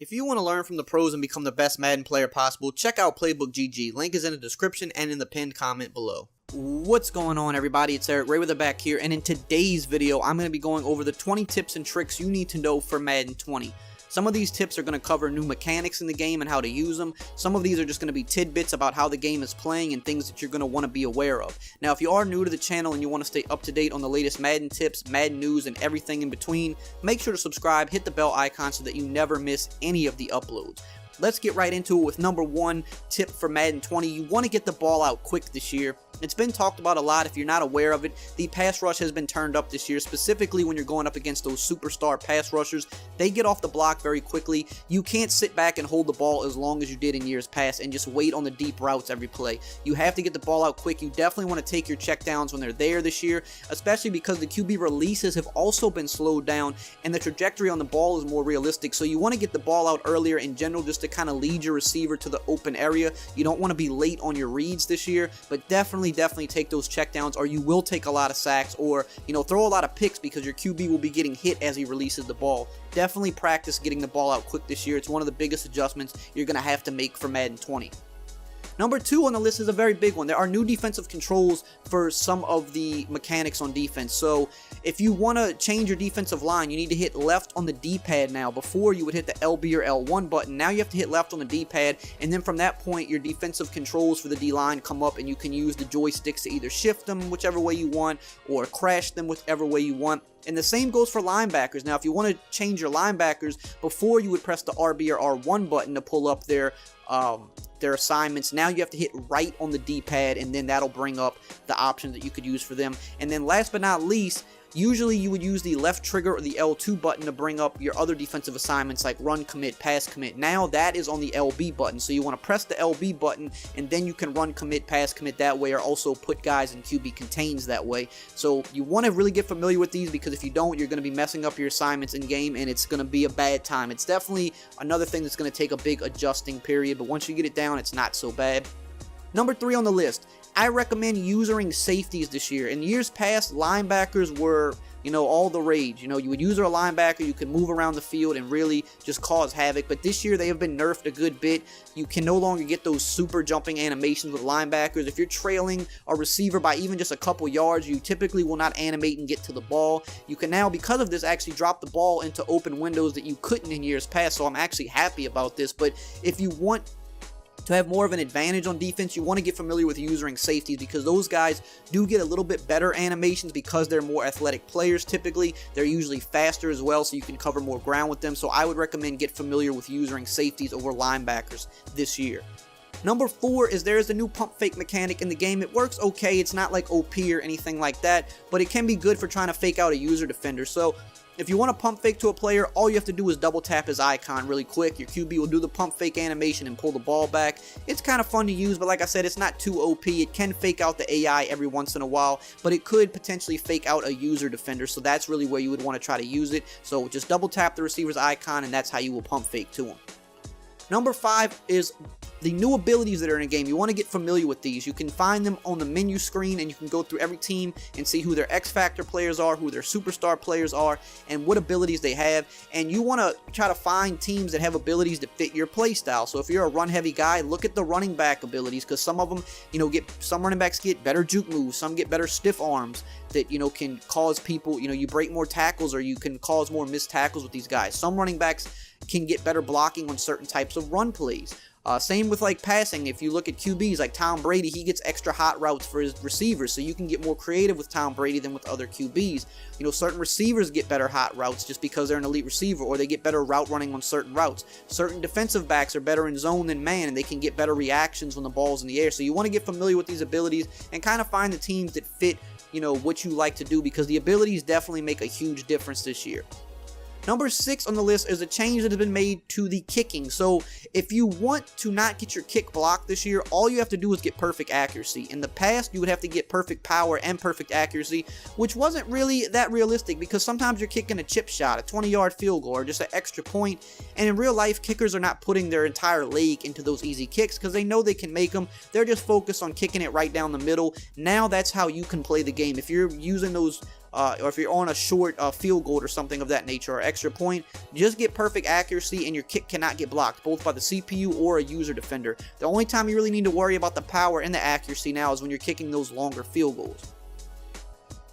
If you want to learn from the pros and become the best Madden player possible, check out Playbook GG. Link is in the description and in the pinned comment below. What's going on, everybody? It's EricRayweather back here, and in today's video, I'm going to be going over the 20 tips and tricks you need to know for Madden 20. Some of these tips are going to cover new mechanics in the game and how to use them. Some of these are just going to be tidbits about how the game is playing and things that you're going to want to be aware of. Now, if you are new to the channel and you want to stay up to date on the latest Madden tips, Madden news, and everything in between, make sure to subscribe, hit the bell icon so that you never miss any of the uploads. Let's get right into it with number one tip for Madden 20. You want to get the ball out quick this year. It's been talked about a lot. If you're not aware of it, the pass rush has been turned up this year, specifically when you're going up against those superstar pass rushers. They get off the block very quickly. You can't sit back and hold the ball as long as you did in years past and just wait on the deep routes every play. You have to get the ball out quick. You definitely want to take your checkdowns when they're there this year, especially because the QB releases have also been slowed down and the trajectory on the ball is more realistic. So you want to get the ball out earlier in general just to kind of lead your receiver to the open area. You don't want to be late on your reads this year, but definitely take those checkdowns, or you will take a lot of sacks, or throw a lot of picks because your QB will be getting hit as he releases the ball. Definitely practice getting the ball out quick this year. It's one of the biggest adjustments you're going to have to make for Madden 20. Number two on the list is a very big one. There are new defensive controls for some of the mechanics on defense. So if you want to change your defensive line, you need to hit left on the D-pad now. Before, you would hit the LB or L1 button. Now you have to hit left on the D-pad, and then from that point, your defensive controls for the D-line come up, and you can use the joysticks to either shift them whichever way you want or crash them whichever way you want. And the same goes for linebackers. Now, if you want to change your linebackers, before you would press the RB or R1 button to pull up their assignments. Now you have to hit right on the D-pad, and then that'll bring up the options that you could use for them. And then last but not least, usually you would use the left trigger or the L2 button to bring up your other defensive assignments like run commit, pass commit. Now that is on the LB button, so you want to press the LB button and then you can run commit, pass commit that way, or also put guys in QB contains that way. So you want to really get familiar with these, because if you don't, you're going to be messing up your assignments in game and it's going to be a bad time. It's definitely another thing that's going to take a big adjusting period, but once you get it down, it's not so bad. Number three on the list, I recommend using safeties this year. In years past, linebackers were, all the rage. You would use a linebacker, you could move around the field and really just cause havoc. But this year, they have been nerfed a good bit. You can no longer get those super jumping animations with linebackers. If you're trailing a receiver by even just a couple yards, you typically will not animate and get to the ball. You can now, because of this, actually drop the ball into open windows that you couldn't in years past. So I'm actually happy about this. But if you want to have more of an advantage on defense, you want to get familiar with using safeties, because those guys do get a little bit better animations because they're more athletic players typically. They're usually faster as well, so you can cover more ground with them. So I would recommend get familiar with using safeties over linebackers this year. Number four is there is a new pump fake mechanic in the game. It works okay. It's not like OP or anything like that, but it can be good for trying to fake out a user defender. So if you want to pump fake to a player, all you have to do is double tap his icon really quick. Your QB will do the pump fake animation and pull the ball back. It's kind of fun to use, but like I said, it's not too OP. It can fake out the AI every once in a while, but it could potentially fake out a user defender, so that's really where you would want to try to use it. So just double tap the receiver's icon, and that's how you will pump fake to him. Number five is the new abilities that are in the game. You want to get familiar with these. You can find them on the menu screen, and you can go through every team and see who their X Factor players are, who their superstar players are, and what abilities they have. And you want to try to find teams that have abilities that fit your play style. So if you're a run-heavy guy, look at the running back abilities, because some of them, some running backs get better juke moves, some get better stiff arms that, can cause people, you break more tackles, or you can cause more missed tackles with these guys. Some running backs can get better blocking on certain types of run plays. Same with like passing. If you look at QBs like Tom Brady, he gets extra hot routes for his receivers, so you can get more creative with Tom Brady than with other QBs. Certain receivers get better hot routes just because they're an elite receiver, or they get better route running on certain routes. Certain defensive backs are better in zone than man, and they can get better reactions when the ball's in the air. So you want to get familiar with these abilities and kind of find the teams that fit, what you like to do, because the abilities definitely make a huge difference this year. Number 6 on the list is a change that has been made to the kicking. So if you want to not get your kick blocked this year, all you have to do is get perfect accuracy. In the past, you would have to get perfect power and perfect accuracy, which wasn't really that realistic, because sometimes you're kicking a chip shot, a 20-yard field goal, or just an extra point. And in real life, kickers are not putting their entire leg into those easy kicks because they know they can make them. They're just focused on kicking it right down the middle. Now that's how you can play the game. If you're using those or if you're on a short field goal or something of that nature, or extra point, just get perfect accuracy and your kick cannot get blocked, both by the CPU or a user defender. The only time you really need to worry about the power and the accuracy now is when you're kicking those longer field goals.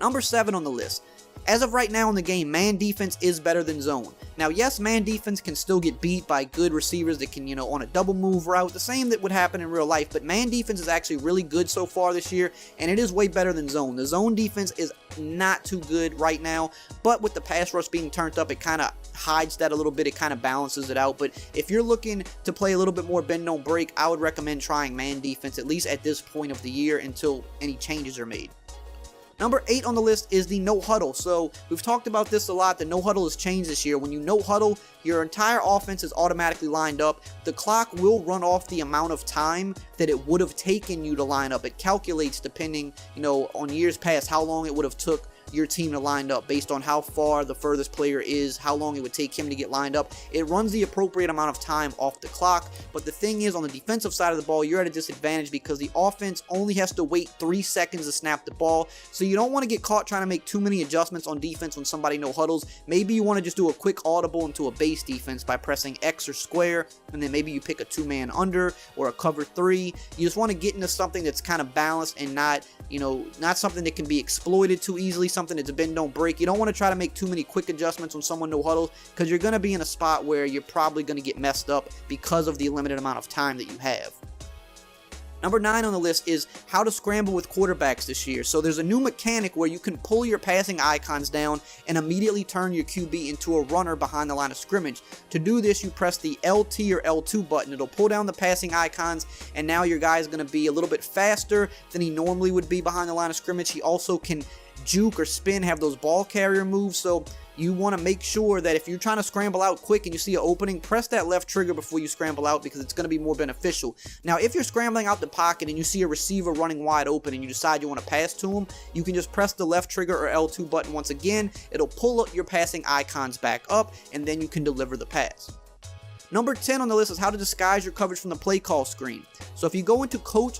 Number 7 on the list. As of right now in the game, man defense is better than zone. Now, yes, man defense can still get beat by good receivers that can, on a double move route, the same that would happen in real life, but man defense is actually really good so far this year, and it is way better than zone. The zone defense is not too good right now, but with the pass rush being turned up, it kind of hides that a little bit. It kind of balances it out. But if you're looking to play a little bit more bend don't break, I would recommend trying man defense, at least at this point of the year, until any changes are made. Number 8 on the list is the no huddle. So we've talked about this a lot. The no huddle has changed this year. When you no huddle, your entire offense is automatically lined up. The clock will run off the amount of time that it would have taken you to line up. It calculates depending, on years past, how long it would have took your team to line up based on how far the furthest player is, how long it would take him to get lined up. It runs the appropriate amount of time off the clock, but the thing is, on the defensive side of the ball, you're at a disadvantage because the offense only has to wait 3 seconds to snap the ball, so you don't want to get caught trying to make too many adjustments on defense when somebody no huddles. Maybe you want to just do a quick audible into a base defense by pressing X or square, and then maybe you pick a 2-man under or a cover 3. You just want to get into something that's kind of balanced and not something that can be exploited too easily, something that's a bend don't break. You don't want to try to make too many quick adjustments when someone no huddles, because you're going to be in a spot where you're probably going to get messed up because of the limited amount of time that you have. Number 9 on the list is how to scramble with quarterbacks this year. So there's a new mechanic where you can pull your passing icons down and immediately turn your QB into a runner behind the line of scrimmage. To do this, you press the LT or L2 button. It'll pull down the passing icons, and now your guy is going to be a little bit faster than he normally would be behind the line of scrimmage. He also can juke or spin, have those ball carrier moves, so you want to make sure that if you're trying to scramble out quick and you see an opening, press that left trigger before you scramble out, because it's going to be more beneficial. Now, if you're scrambling out the pocket and you see a receiver running wide open and you decide you want to pass to him, you can just press the left trigger or L2 button once again. It'll pull up your passing icons back up, and then you can deliver the pass. Number 10 on the list is how to disguise your coverage from the play call screen. So if you go into coach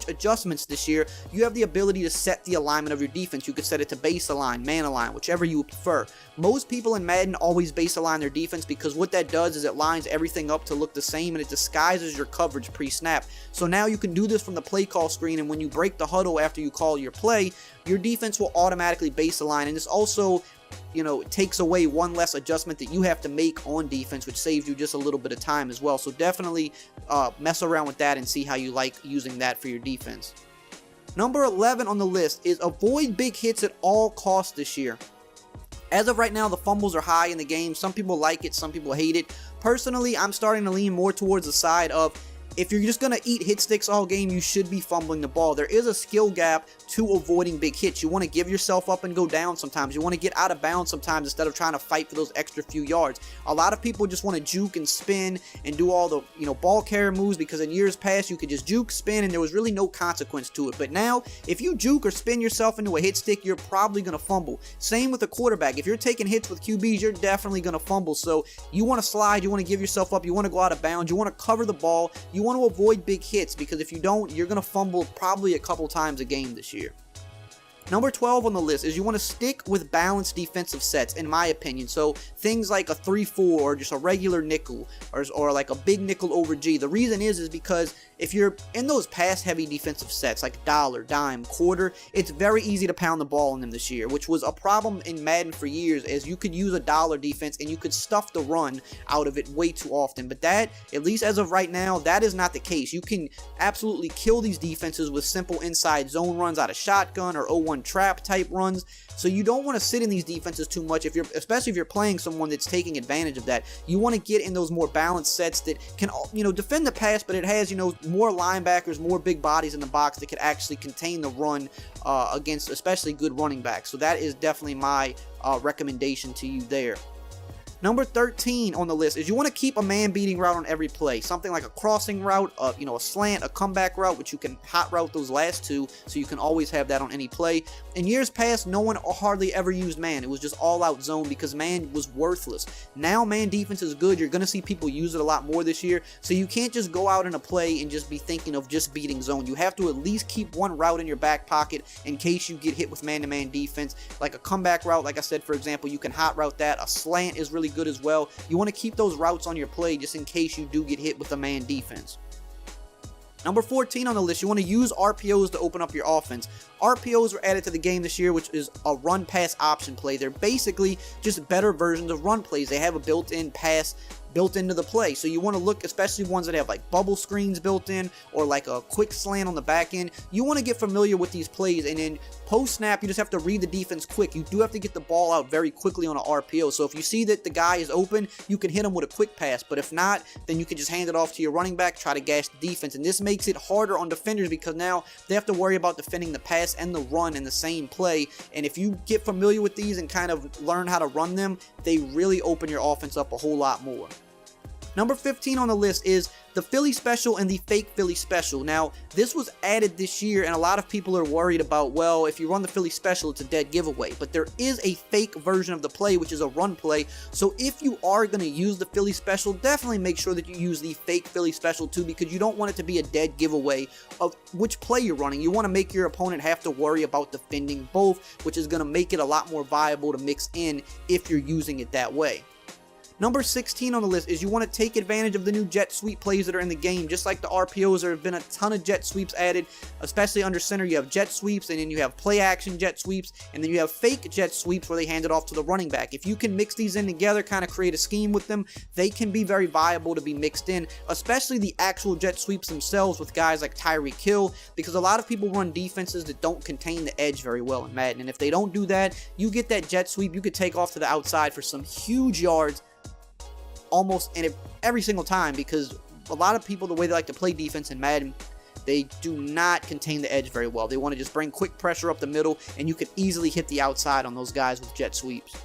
adjustments this year, you have the ability to set the alignment of your defense. You could set it to base align, man align, whichever you prefer. Most people in Madden always base align their defense, because what that does is it lines everything up to look the same, and it disguises your coverage pre-snap. So now you can do this from the play call screen, and when you break the huddle after you call your play, your defense will automatically base align. And this also it takes away one less adjustment that you have to make on defense, which saves you just a little bit of time as well. So definitely mess around with that and see how you like using that for your defense. Number 11 on the list is avoid big hits at all costs this year. As of right now, the fumbles are high in the game. Some people like it, some people hate it. Personally, I'm starting to lean more towards the side of, if you're just going to eat hit sticks all game, you should be fumbling the ball. There is a skill gap to avoiding big hits. You want to give yourself up and go down sometimes. You want to get out of bounds sometimes instead of trying to fight for those extra few yards. A lot of people just want to juke and spin and do all the ball carrier moves, because in years past you could just juke, spin, and there was really no consequence to it. But now, if you juke or spin yourself into a hit stick, you're probably going to fumble. Same with a quarterback. If you're taking hits with QBs, you're definitely going to fumble. So you want to slide, you want to give yourself up, you want to go out of bounds, you want to cover the ball, you want to avoid big hits, because if you don't, you're going to fumble probably a couple times a game this year. Number 12 on the list is you want to stick with balanced defensive sets, in my opinion. So things like a 3-4 or just a regular nickel or like a big nickel over G. The reason is because if you're in those pass-heavy defensive sets like dollar, dime, quarter, it's very easy to pound the ball in them this year, which was a problem in Madden for years, as you could use a dollar defense and you could stuff the run out of it way too often. But that, at least as of right now, that is not the case. You can absolutely kill these defenses with simple inside zone runs out of shotgun or 0-1 trap type runs. So you don't want to sit in these defenses too much, especially if you're playing someone that's taking advantage of that. You want to get in those more balanced sets that can, defend the pass, but it has, more linebackers, more big bodies in the box that could actually contain the run against especially good running backs. So that is definitely my recommendation to you there. Number 13 on the list is you want to keep a man-beating route on every play. Something like a crossing route, a slant, a comeback route, which you can hot route those last two, so you can always have that on any play. In years past, no one hardly ever used man. It was just all-out zone because man was worthless. Now man defense is good. You're going to see people use it a lot more this year, so you can't just go out in a play and just be thinking of just beating zone. You have to at least keep one route in your back pocket in case you get hit with man-to-man defense. Like a comeback route, like I said, for example, you can hot route that. A slant is really good as well. You want to keep those routes on your play just in case you do get hit with a man defense. Number 14 on the list, you want to use RPOs to open up your offense. RPOs were added to the game this year, which is a run-pass option play. They're basically just better versions of run plays. They have a built-in pass built into the play. So you want to look, especially ones that have like bubble screens built in or like a quick slant on the back end. You want to get familiar with these plays, and then post-snap, you just have to read the defense quick. You do have to get the ball out very quickly on an RPO. So if you see that the guy is open, you can hit him with a quick pass. But if not, then you can just hand it off to your running back, try to gash the defense. And this makes it harder on defenders because now they have to worry about defending the pass and the run in the same play. And if you get familiar with these and kind of learn how to run them, they really open your offense up a whole lot more. Number 15 on the list is the Philly Special and the Fake Philly Special. Now, this was added this year, and a lot of people are worried about, well, if you run the Philly Special, it's a dead giveaway. But there is a fake version of the play, which is a run play. So if you are going to use the Philly Special, definitely make sure that you use the Fake Philly Special too, because you don't want it to be a dead giveaway of which play you're running. You want to make your opponent have to worry about defending both, which is going to make it a lot more viable to mix in if you're using it that way. Number 16 on the list is you want to take advantage of the new jet sweep plays that are in the game. Just like the RPOs, there have been a ton of jet sweeps added, especially under center. You have jet sweeps, and then you have play action jet sweeps, and then you have fake jet sweeps where they hand it off to the running back. If you can mix these in together, kind of create a scheme with them, they can be very viable to be mixed in, especially the actual jet sweeps themselves with guys like Tyreek Hill, because a lot of people run defenses that don't contain the edge very well in Madden, and if they don't do that, you get that jet sweep, you could take off to the outside for some huge yards almost in every single time, because a lot of people, the way they like to play defense in Madden, they do not contain the edge very well. They want to just bring quick pressure up the middle, and you could easily hit the outside on those guys with jet sweeps.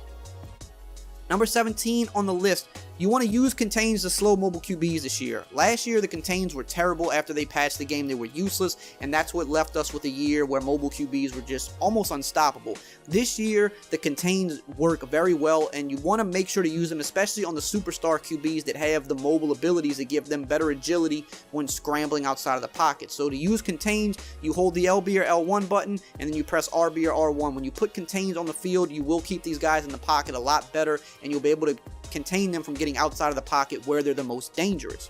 Number 17 on the list, you want to use contains to slow mobile QBs this year. Last year, the contains were terrible. After they patched the game, they were useless, and that's what left us with a year where mobile QBs were just almost unstoppable. This year, the contains work very well, and you want to make sure to use them, especially on the superstar QBs that have the mobile abilities that give them better agility when scrambling outside of the pocket. So to use contains, you hold the LB or L1 button, and then you press RB or R1. When you put contains on the field, you will keep these guys in the pocket a lot better, and you'll be able to contain them from getting outside of the pocket where they're the most dangerous.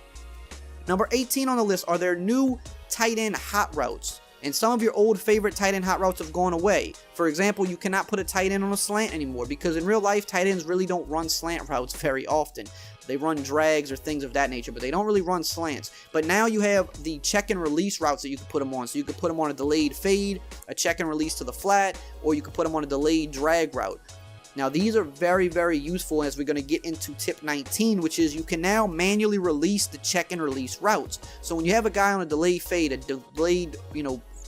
Number 18 on the list are their new tight end hot routes. And some of your old favorite tight end hot routes have gone away. For example, you cannot put a tight end on a slant anymore because in real life, tight ends really don't run slant routes very often. They run drags or things of that nature, but they don't really run slants. But now you have the check and release routes that you can put them on. So you could put them on a delayed fade, a check and release to the flat, or you could put them on a delayed drag route. Now these are very, very useful as we're going to get into tip 19, which is you can now manually release the check and release routes. So when you have a guy on a delayed fade, a delayed,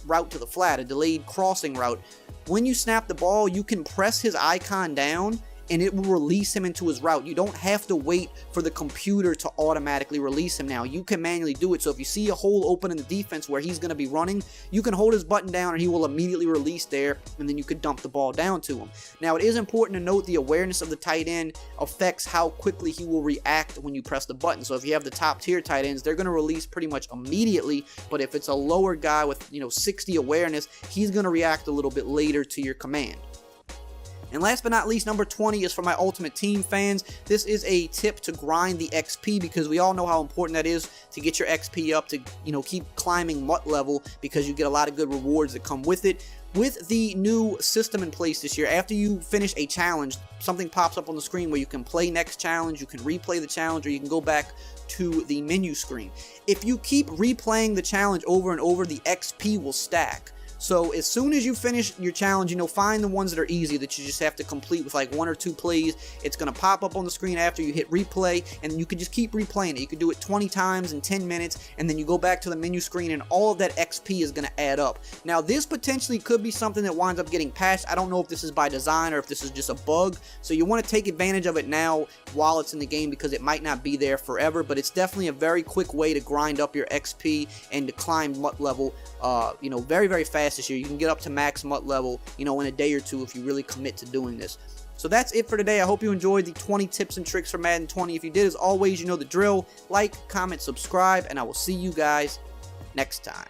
route to the flat, a delayed crossing route, when you snap the ball, you can press his icon down and it will release him into his route. You don't have to wait for the computer to automatically release him now. You can manually do it. So if you see a hole open in the defense where he's going to be running, you can hold his button down and he will immediately release there, and then you could dump the ball down to him. Now, it is important to note the awareness of the tight end affects how quickly he will react when you press the button. So if you have the top tier tight ends, they're going to release pretty much immediately, but if it's a lower guy with 60 awareness, he's going to react a little bit later to your command. And last but not least, number 20 is for my Ultimate Team fans. This is a tip to grind the XP because we all know how important that is to get your XP up to, keep climbing MUT level because you get a lot of good rewards that come with it. With the new system in place this year, after you finish a challenge, something pops up on the screen where you can play next challenge, you can replay the challenge, or you can go back to the menu screen. If you keep replaying the challenge over and over, the XP will stack. So as soon as you finish your challenge, you know, find the ones that are easy that you just have to complete with like 1 or 2 plays. It's going to pop up on the screen after you hit replay, and you can just keep replaying it. You can do it 20 times in 10 minutes, and then you go back to the menu screen, and all of that XP is going to add up. Now, this potentially could be something that winds up getting patched. I don't know if this is by design or if this is just a bug, so you want to take advantage of it now while it's in the game, because it might not be there forever, but it's definitely a very quick way to grind up your XP and to climb MUT level, you know, very, very fast this year. You can get up to max MUT level, you know, in a day or two if you really commit to doing this. So that's it for today. I hope you enjoyed the 20 tips and tricks for Madden 20. If you did, as always, you know the drill. Like, comment, subscribe, and I will see you guys next time.